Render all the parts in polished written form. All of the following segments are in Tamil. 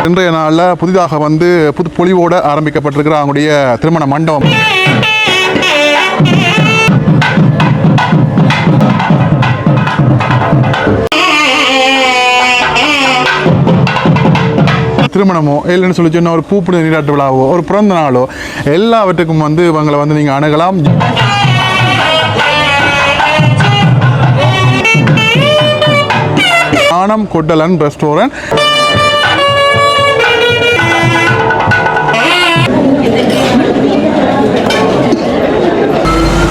இன்றைய நாளில் புதிதாக வந்து புது பொலிவோடு ஆரம்பிக்கப்பட்டிருக்கிற அவங்களுடைய திருமண மண்டபம். திருமணமோ இல்லைன்னு சொல்லி சொன்ன ஒரு பூப்புட நீராட்டு விழாவோ ஒரு பிறந்த நாளோ எல்லாவற்றுக்கும் வந்து இவங்களை வந்து நீங்கள் அணுகலாம். Annum hotel and restaurant.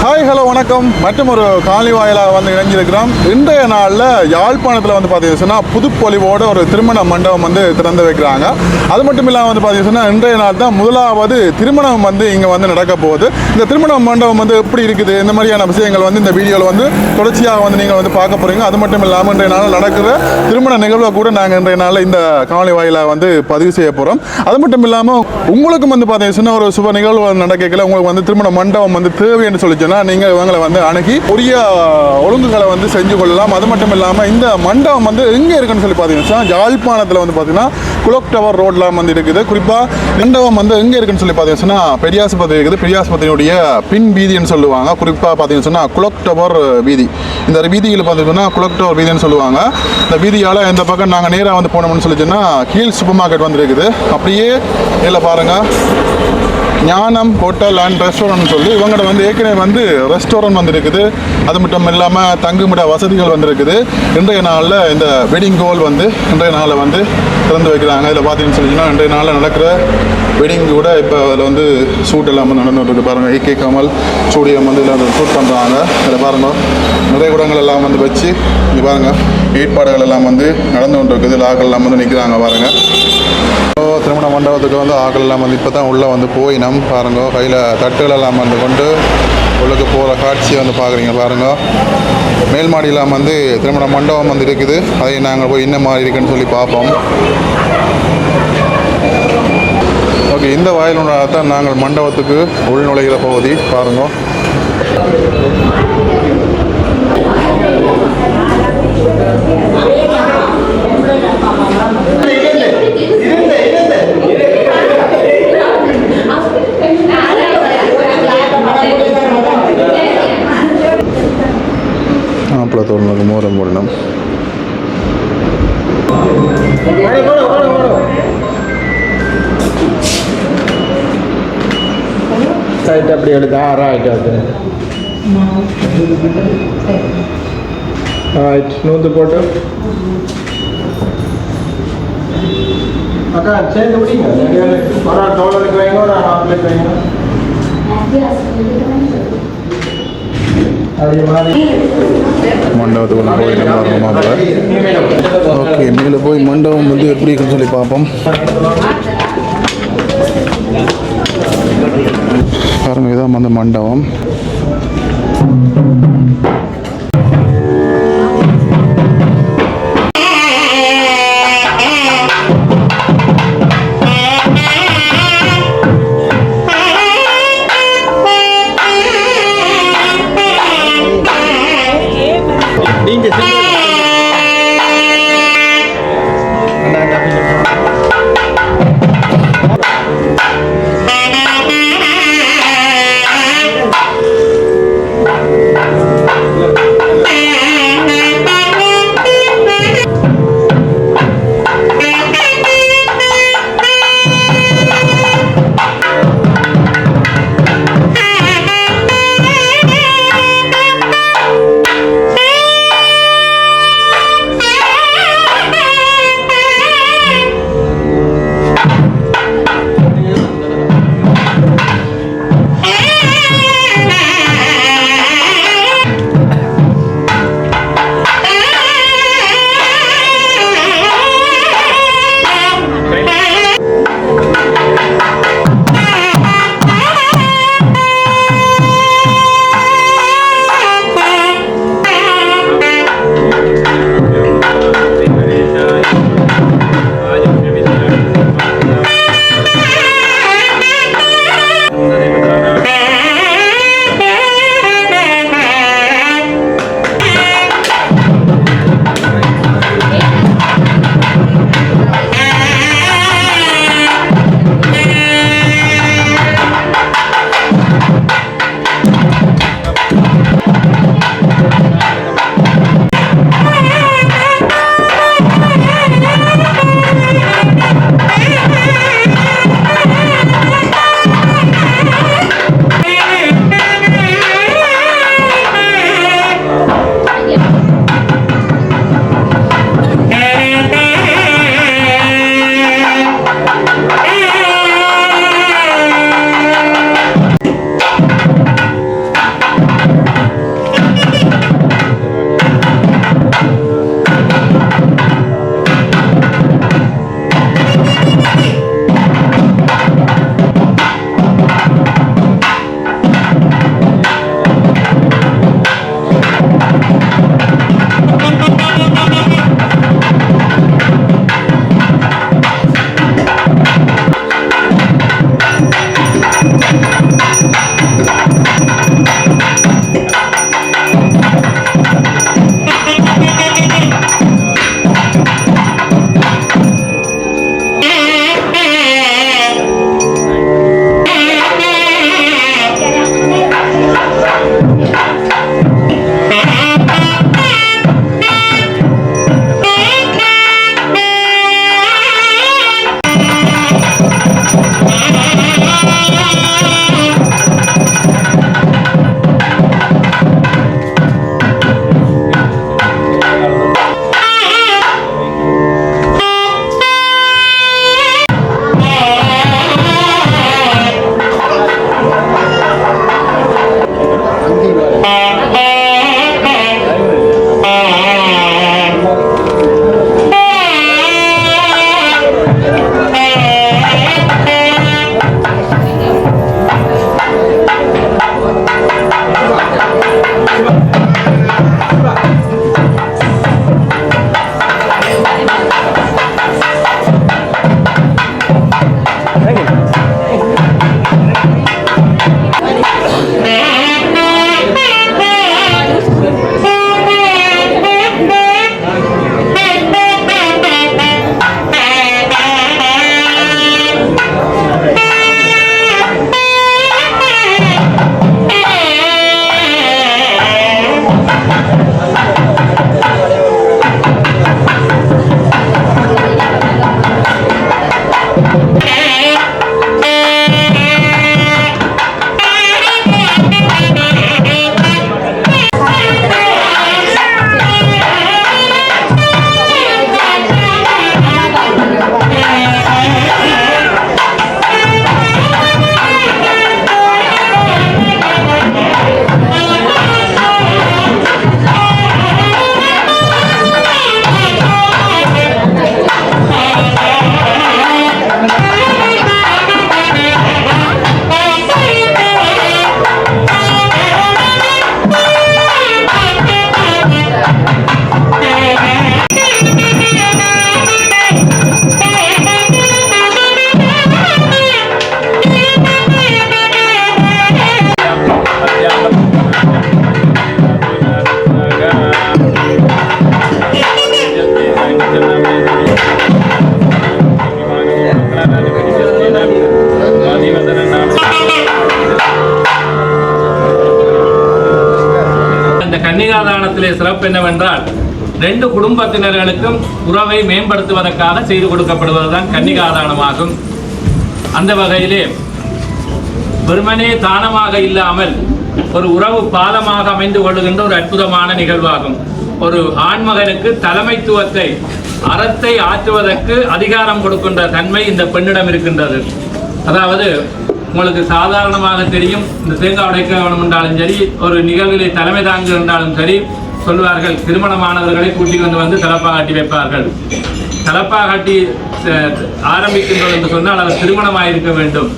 Hi hello வணக்கம். மற்றும் ஒரு காலி வாயிலாக வந்து இணைஞ்சிருக்கிறோம். இன்றைய நாளில் யாழ்ப்பாணத்தில் வந்து பார்த்தீங்கன்னா புதுப்பொலிவோட ஒரு திருமண மண்டபம் வந்து திறந்து வைக்கிறாங்க. அது மட்டும் இல்லாமல் வந்து பார்த்தீங்கன்னா இன்றைய நாள் தான் முதலாவது திருமணம் வந்து இங்கே வந்து நடக்க போகுது. இந்த திருமண மண்டபம் வந்து எப்படி இருக்குது, இந்த மாதிரியான விஷயங்கள் வந்து இந்த வீடியோவில் வந்து தொடர்ச்சியாக வந்து நீங்கள் வந்து பார்க்க போகிறீங்க. அது மட்டும் இல்லாமல் இன்றைய நாளில் நடக்கிற திருமண நிகழ்வை கூட நாங்கள் இன்றைய நாளில் இந்த காலி வாயிலாக வந்து பதிவு செய்ய போகிறோம். அது மட்டும் இல்லாமல் உங்களுக்கும் வந்து பார்த்தீங்கன்னா ஒரு சுப நிகழ்வு நடக்கல, உங்களுக்கு வந்து திருமண மண்டபம் வந்து தேவை என்று சொல்லி சொன்னால் நீங்கள் இவங்களை வந்து அணுகி உரிய ஒழுங்குகளை வந்து செஞ்சு கொள்ளலாம். அது மட்டும் இல்லாமல் இந்த மண்டபம் வந்து எங்கே இருக்குன்னு சொல்லி பார்த்தீங்கன்னா யாழ்ப்பாணத்தில் வந்து பார்த்தீங்கன்னா குளோக் டவர் ரோட்ல வந்து இருக்குது. குறிப்பாக மண்டபம் வந்து எங்கே இருக்குன்னு சொல்லி பார்த்தீங்கன்னா பெரியாஸ்பத்திரி இருக்குது. பெரியாஸ்பத்திரியுடைய பின் வீதின்னு சொல்லுவாங்க. குறிப்பாக பார்த்தீங்கன்னா குளோக் டவர் வீதி. இந்த வீதியில் பார்த்தீங்கன்னா குளோக் டவர் வீதின்னு சொல்லுவாங்க. இந்த வீதியால் இந்த பக்கம் நாங்கள் நேராக வந்து போனோம்னு சொல்லிச்சுன்னா கீழ் சூப்பர் மார்க்கெட் வந்து இருக்குது. அப்படியே இதில் பாருங்கள் ஞானம் ஹோட்டல் அண்ட் ரெஸ்டாரண்ட் சொல்லி இவங்கள்ட வந்து ஏற்கனவே வந்து ரெஸ்டாரண்ட் வந்து இருக்குது. அது மட்டும் இல்லாமல் தங்குமிட வசதிகள் வந்து இருக்குது. இன்றைய நாளில் இந்த வெட்டிங் ஹால் வந்து இன்றைய நாளில் வந்து திறந்து வைக்கிறாங்க. இதில் பார்த்தீங்கன்னு சொல்லிச்சுன்னா இன்றைய நாளில் நடக்கிற வெட்டிங் கூட இப்போ அதில் வந்து ஷூட் எல்லாம் வந்து நடந்துகிட்டு பாருங்கள். ஏகே கமல் ஸ்டூடியம் வந்து இதில் ஷூட் பண்ணுறாங்க. இதில் பாருங்கள் நிறைய கூடங்கள் எல்லாம் வந்து வச்சு இங்கே பாருங்கள் ஏற்பாடுகள் எல்லாம் வந்து நடந்து கொண்டு இருக்குது. ஆக்கள் எல்லாம் வந்து நிற்கிறாங்க பாருங்கள். திருமண மண்டபத்துக்கு வந்து ஆக்கள் எல்லாம் வந்து இப்போ தான் உள்ளே வந்து போய் நம்ம பாருங்க கையில் தட்டுகள் எல்லாம் வந்து கொண்டு உள்ளுக்கு போகிற காட்சியை வந்து பார்க்குறீங்க பாருங்க. மேல் மாடியெல்லாம் வந்து திருமண மண்டபம் வந்து இருக்குது. அதை நாங்கள் போய் என்ன மாதிரி இருக்குன்னு சொல்லி பார்ப்போம். ஓகே, இந்த வாயிலுடைய தான் நாங்கள் மண்டபத்துக்கு உள் நுழைகிற பகுதி பாருங்க. தோணுக்கு மோரம் போடணும். சைட் அப்படி எடுத்தா ரைட் ஓகே ரைட் நூற்று போட்டு அக்கா சேர்ந்து விடுங்க. ஒரு தோழருக்கு வைங்க, ஒரு ஆப்பிளுக்கு வைங்க. மண்டபத்துக்குள்ள போய் நம்ம ஓகே மேலே போய் மண்டபம் வந்து எப்படி இருக்குன்னு சொல்லி பார்ப்போம். பாருங்க இதான் வந்து மண்டபம். கன்னிகாதானத்திலே சிறப்பு என்னவென்றால் ரெண்டு குடும்பத்தினர்களுக்கும் உறவை மேம்படுத்துவதற்காக செய்து கொடுக்கப்படுவதுதான் கன்னிகாதானமாகும். அந்த வகையிலே வெறுமனே தானமாக இல்லாமல் ஒரு உறவு பாலமாக அமைந்து கொள்ளுகின்ற ஒரு அற்புதமான நிகழ்வாகும். ஒரு ஆண்மகனுக்கு தலைமைத்துவத்தை அறத்தை ஆற்றுவதற்கு அதிகாரம் கொடுக்கின்ற தன்மை இந்த பெண்ணிடம் இருக்கின்றது. அதாவது உங்களுக்கு சாதாரணமாக தெரியும், இந்த தேங்காய் உடைக்க வேணும் என்றாலும் சரி, ஒரு நிகழ்விலே தலைமை தாங்கு என்றாலும் சரி, சொல்வார்கள் திருமணமானவர்களை கூட்டிக் வந்து தலப்பா கட்டி வைப்பார்கள். தலப்பா கட்டி ஆரம்பிக்கின்றது என்று சொன்னால் அவர் திருமணமாயிருக்க வேண்டும்.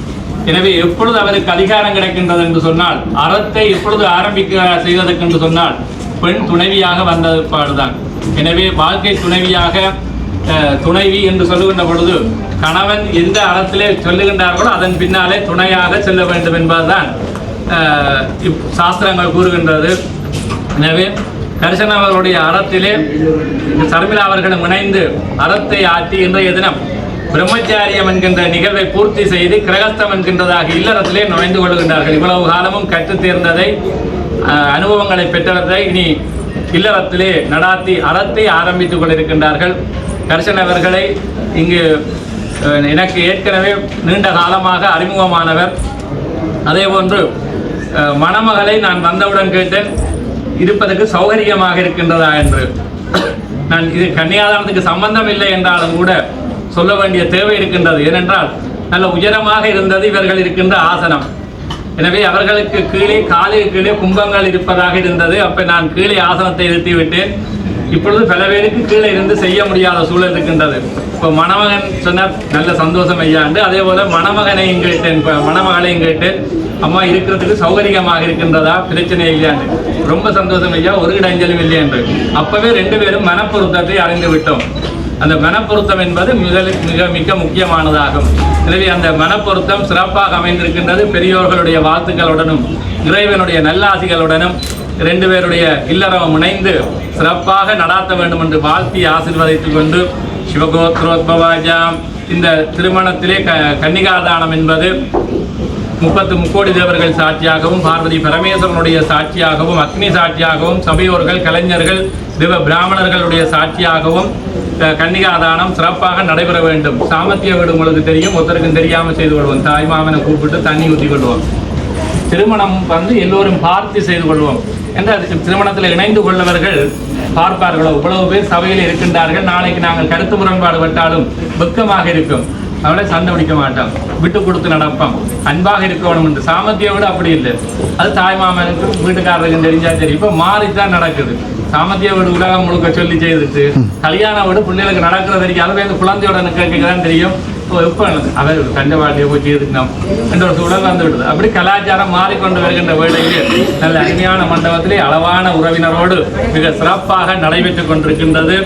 எனவே எப்பொழுது அவருக்கு அதிகாரம் கிடைக்கின்றது என்று சொன்னால், அறத்தை எப்பொழுது ஆரம்பிக்க செய்வதற்கு என்று சொன்னால் பெண் துணைவியாக வந்தது பாடுதான். எனவே வாழ்க்கை துணைவியாக துணைவி என்று சொல்லுகின்ற பொழுது கணவன் எந்த அறத்திலே சொல்லுகின்றார்களோ அதன் பின்னாலே துணையாக செல்ல வேண்டும் என்பதுதான் சாஸ்திரங்கள் கூறுகின்றது. எனவே கரிசன் அவர்களுடைய அறத்திலே சர்மிளா அவர்களும் இணைந்து அறத்தை ஆற்றி இன்றைய தினம் பிரம்மச்சாரியம் என்கின்ற நிகழ்வை பூர்த்தி செய்து கிரகஸ்தம் என்கின்றதாக இல்லறத்திலே நுழைந்து கொள்கின்றார்கள். இவ்வளவு காலமும் கற்றுத் தேர்ந்ததை அனுபவங்களை பெற்றவர்களை இனி இல்லறத்திலே நடாத்தி அறத்தை ஆரம்பித்துக் கொண்டிருக்கின்றார்கள். கரிசன் அவர்களை இங்கு எனக்கு ஏற்கனவே நீண்ட காலமாக அறிமுகமானவர். அதே போன்று மணமகளை நான் வந்தவுடன் கேட்டேன், இருப்பதற்கு சௌகரியமாக இருக்கின்றதா என்று. நான் இது கன்னியாதானத்துக்கு சம்பந்தம் இல்லை என்றாலும் கூட சொல்ல வேண்டிய தேவை இருக்கின்றது. ஏனென்றால் நல்ல உயரமாக இருந்தது இவர்கள் இருக்கின்ற ஆசனம். எனவே அவர்களுக்கு கீழே காலுக்கு கீழே கும்பங்கள் இருப்பதாக இருந்தது. அப்போ நான் கீழே ஆசனத்தை நிறுத்திவிட்டேன். இப்பொழுது பல பேருக்கு கீழே இருந்து செய்ய முடியாத சூழல் இருக்கின்றது. இப்போ மணமகன் சொன்னார் நல்ல சந்தோஷம் ஐயாண்டு. அதே போல மணமகனையும் கேட்டேன், மணமகளையும் கேட்டேன், அம்மா இருக்கிறதுக்கு சௌகரியமாக இருக்கின்றதா, பிரச்சனை இல்லையாண்டு. ரொம்ப சந்தோஷம் ஐயா, ஒரு இடைஞ்சலும் இல்லை என்று. அப்பவே ரெண்டு பேரும் மனப்பொருத்தத்தை அறிந்து விட்டோம். அந்த மனப்பொருத்தம் என்பது மிக முக்கியமானதாகும். எனவே அந்த மனப்பொருத்தம் சிறப்பாக அமைந்திருக்கின்றது. பெரியோர்களுடைய வாழ்த்துக்களுடனும் இறைவனுடைய நல்லாசிகளுடனும் 2 பேருடைய இல்லறம் இணைந்து சிறப்பாக நடாத்த வேண்டும் என்று வாழ்த்தி ஆசீர்வதித்துக் கொண்டு சிவகோத்ரோத்பவாஜாம் இந்த திருமணத்திலே கன்னிகாதானம் என்பது 30 கோடி தேவர்கள் சாட்சியாகவும், பார்வதி பரமேஸ்வரனுடைய சாட்சியாகவும், அக்னி சாட்சியாகவும், சபையோர்கள், கலைஞர்கள், தேவ பிராமணர்களுடைய சாட்சியாகவும் கன்னிகாதானம் சிறப்பாக நடைபெற வேண்டும். சாமர்த்திய வீடு உங்களுக்கு தெரியும், ஒருத்தருக்கும் தெரியாமல் செய்து கொள்வோம். தாய் மாமனை கூப்பிட்டு தண்ணி ஊற்றி கொள்வோம். திருமணம் எல்லோரும் பார்த்து செய்து கொள்வோம் என்ற திருமணத்தில் இணைந்து கொள்ளவர்கள் பார்ப்பார்களோ, இவ்வளவு பேர் சபையில் இருக்கின்றார்கள், நாளைக்கு நாங்கள் கருத்து முரண்பாடு பட்டாலும் வெக்கமாக இருக்கும், அவளை சண்டை பிடிக்க மாட்டோம், விட்டு கொடுத்து நடப்போம், அன்பாக இருக்கணும் என்று. சாமர்த்திய விட அப்படி இல்லை, அது தாய் மாமனுக்கும் வீட்டுக்காரருக்கும் தெரிஞ்சா சரி. இப்போ மாறித்தான் நடக்குது. சாமர்த்திய வீடு உலகம் முழுக்க சொல்லி செய்துட்டு கல்யாண வீடு பிள்ளைகளுக்கு நடக்கிறது வரைக்கும் அதுவே இந்த குழந்தையோட கேட்கதான் தெரியும். இப்போ அவர் கஞ்சவாட்டியை போய் செய்துக்கணும் என்ற ஒரு சூழல் வந்து விடுது. அப்படி கலாச்சாரம் மாறிக்கொண்டு வருகின்ற வேளையில் நல்ல அருமையான மண்டபத்திலே அளவான உறவினரோடு மிக சிறப்பாக நடைபெற்றுக் கொண்டிருக்கின்றது.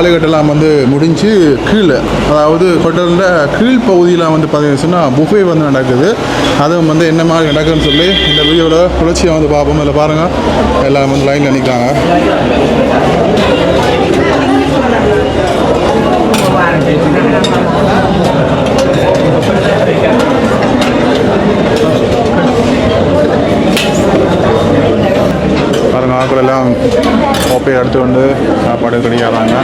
தாலிகட்டெல்லாம் வந்து முடிஞ்சு கீழே, அதாவது ஹோட்டலில் கீழ் பகுதியில் வந்து பார்த்தீங்கன்னா புஃபே வந்து நடக்குது. அதுவும் வந்து என்ன மாதிரி நடக்குதுன்னு சொல்லி இந்த வீடியோவில் குளிர்ச்சியை வந்து பார்ப்போம். அதில் பாருங்கள் எல்லாம் வந்து லைனில் நிற்கிறாங்க. பாருங்க ஆட்கள் எல்லாம் கோப்பையை எடுத்து கொண்டு சாப்பாடு ரெடி ஆகிறாங்க.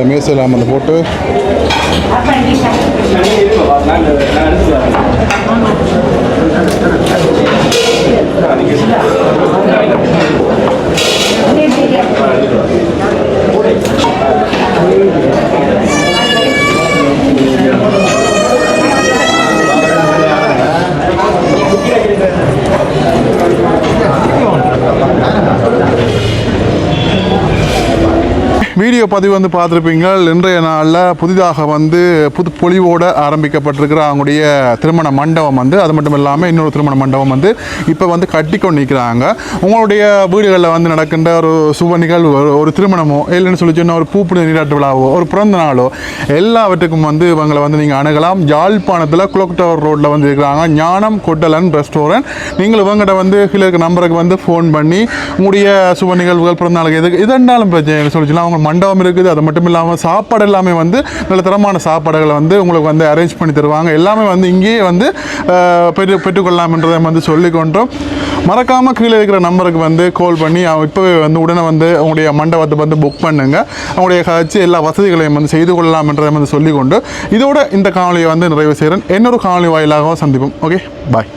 மேசெல்லாம் வந்து போட்டு வீடியோ பதிவு வந்து பார்த்துருப்பீங்க. இன்றைய நாளில் புதிதாக வந்து புது பொலிவோடு ஆரம்பிக்கப்பட்டிருக்கிற அவங்களுடைய திருமண மண்டபம் வந்து, அது மட்டும் இல்லாமல் இன்னொரு திருமண மண்டபம் வந்து இப்போ வந்து கட்டிக்கொண்டு நிற்கிறாங்க. உங்களுடைய வீடுகளில் வந்து நடக்கின்ற ஒரு சுப நிகழ்வு, ஒரு திருமணமோ இல்லைன்னு சொல்லி சொன்ன ஒரு பூப்புனித நீராட்டு விழாவோ ஒரு பிறந்த நாளோ எல்லாவற்றுக்கும் வந்து இவங்களை வந்து நீங்கள் அணுகலாம். யாழ்ப்பாணத்தில் குளோக் டவர் ரோட்டில் வந்து இருக்கிறாங்க ஞானம் ஹோட்டல் அண்ட் ரெஸ்டாரண்ட். நீங்கள் இவங்ககிட்ட வந்து கீழே இருக்க நம்பருக்கு வந்து ஃபோன் பண்ணி உங்களுடைய சுப நிகழ்வுகள் பிறந்த நாளுக்கு எது எதுனாலும் பிரச்சனை சொல்லிச்சுன்னா அவங்க மண்டபம் இருக்குது. அது மட்டும் இல்லாமல் சாப்பாடு எல்லாமே வந்து நல்ல தரமான சாப்பாடுகளை வந்து உங்களுக்கு வந்து அரேஞ்ச் பண்ணி தருவாங்க. எல்லாமே வந்து இங்கேயே வந்து பெற்றுக்கொள்ளலாம்ன்றதை வந்து சொல்லிக்கொண்டோம். மறக்காமல் கீழே இருக்கிற நம்பருக்கு வந்து கால் பண்ணி இப்போவே வந்து உடனே வந்து உங்களுடைய மண்டபத்தை வந்து புக் பண்ணுங்க. அவங்களுடைய கட்சி எல்லா வசதிகளையும் வந்து செய்து கொள்ளலாம்ன்றதை வந்து சொல்லிக்கொண்டு இதோட இந்த காணொலியை வந்து நிறைவு செய்கிறேன். இன்னொரு காணொலி வாயிலாகவும் சந்திப்போம். ஓகே, பாய்.